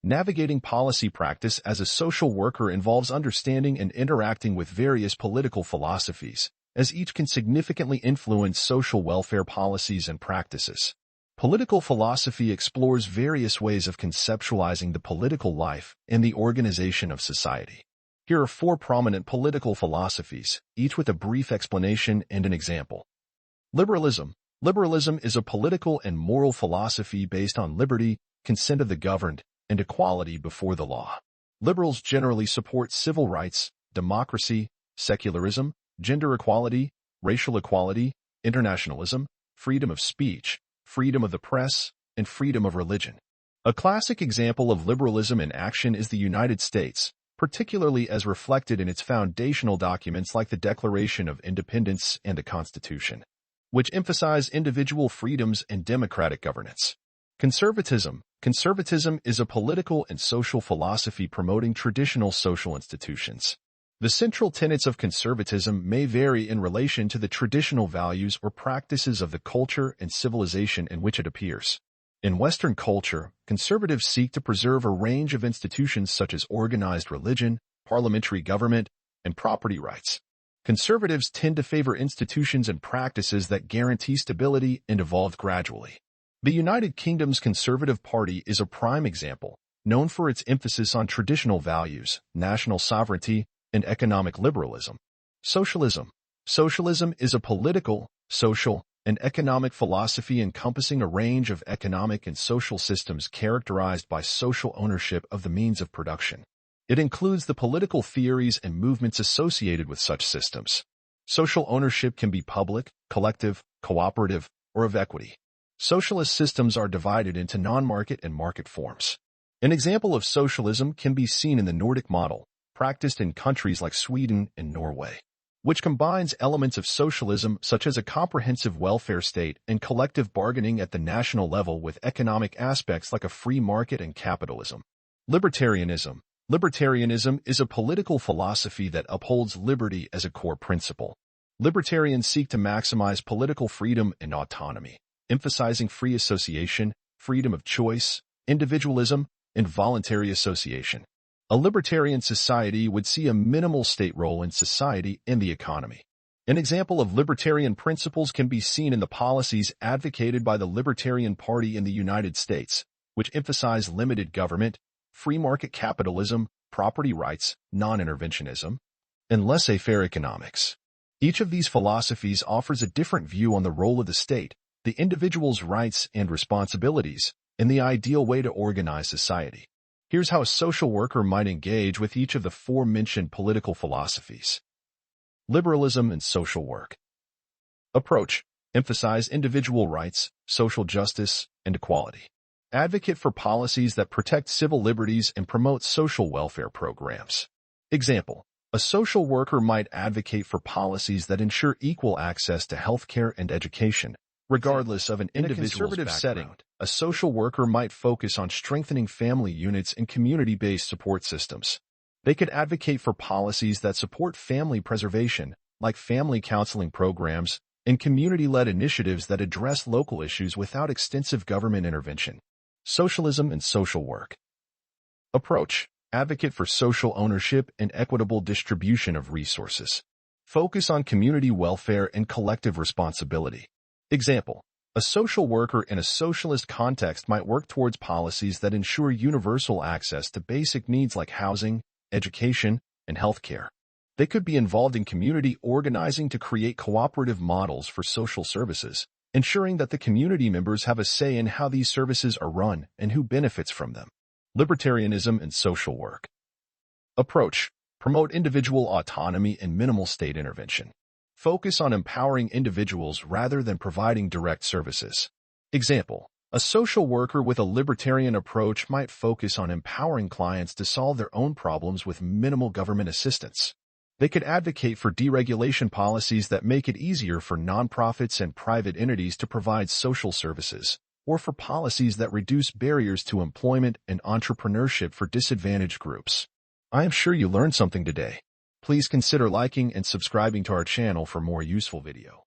Navigating policy practice as a social worker involves understanding and interacting with various political philosophies, as each can significantly influence social welfare policies and practices. Political philosophy explores various ways of conceptualizing the political life and the organization of society. Here are 4 prominent political philosophies, each with a brief explanation and an example. Liberalism. Liberalism is a political and moral philosophy based on liberty, consent of the governed, and equality before the law. Liberals generally support civil rights, democracy, secularism, gender equality, racial equality, internationalism, freedom of speech, freedom of the press, and freedom of religion. A classic example of liberalism in action is the United States, particularly as reflected in its foundational documents like the Declaration of Independence and the Constitution, which emphasize individual freedoms and democratic governance. Conservatism. Conservatism is a political and social philosophy promoting traditional social institutions. The central tenets of conservatism may vary in relation to the traditional values or practices of the culture and civilization in which it appears. In Western culture, conservatives seek to preserve a range of institutions such as organized religion, parliamentary government, and property rights. Conservatives tend to favor institutions and practices that guarantee stability and evolve gradually. The United Kingdom's Conservative Party is a prime example, known for its emphasis on traditional values, national sovereignty, and economic liberalism. Socialism. Socialism is a political, social, and economic philosophy encompassing a range of economic and social systems characterized by social ownership of the means of production. It includes the political theories and movements associated with such systems. Social ownership can be public, collective, cooperative, or of equity. Socialist systems are divided into non-market and market forms. An example of socialism can be seen in the Nordic model, practiced in countries like Sweden and Norway, which combines elements of socialism such as a comprehensive welfare state and collective bargaining at the national level with economic aspects like a free market and capitalism. Libertarianism. Libertarianism is a political philosophy that upholds liberty as a core principle. Libertarians seek to maximize political freedom and autonomy, emphasizing free association, freedom of choice, individualism, and voluntary association. A libertarian society would see a minimal state role in society and the economy. An example of libertarian principles can be seen in the policies advocated by the Libertarian Party in the United States, which emphasize limited government, free market capitalism, property rights, non-interventionism, and laissez-faire economics. Each of these philosophies offers a different view on the role of the state, the individual's rights and responsibilities, and the ideal way to organize society. Here's how a social worker might engage with each of the 4 mentioned political philosophies. Liberalism and social work. Approach. Emphasize individual rights, social justice, and equality. Advocate for policies that protect civil liberties and promote social welfare programs. Example. A social worker might advocate for policies that ensure equal access to healthcare and education, regardless of an individual's conservative setting. A social worker might focus on strengthening family units and community-based support systems. They could advocate for policies that support family preservation, like family counseling programs, and community-led initiatives that address local issues without extensive government intervention. Socialism and social work. Approach. Advocate for social ownership and equitable distribution of resources. Focus on community welfare and collective responsibility. Example. A social worker in a socialist context might work towards policies that ensure universal access to basic needs like housing, education, and healthcare. They could be involved in community organizing to create cooperative models for social services, ensuring that the community members have a say in how these services are run and who benefits from them. Libertarianism and social work. Approach. Promote individual autonomy and minimal state intervention. Focus on empowering individuals rather than providing direct services. Example. A social worker with a libertarian approach might focus on empowering clients to solve their own problems with minimal government assistance. They could advocate for deregulation policies that make it easier for nonprofits and private entities to provide social services, or for policies that reduce barriers to employment and entrepreneurship for disadvantaged groups. I am sure you learned something today. Please consider liking and subscribing to our channel for more useful video.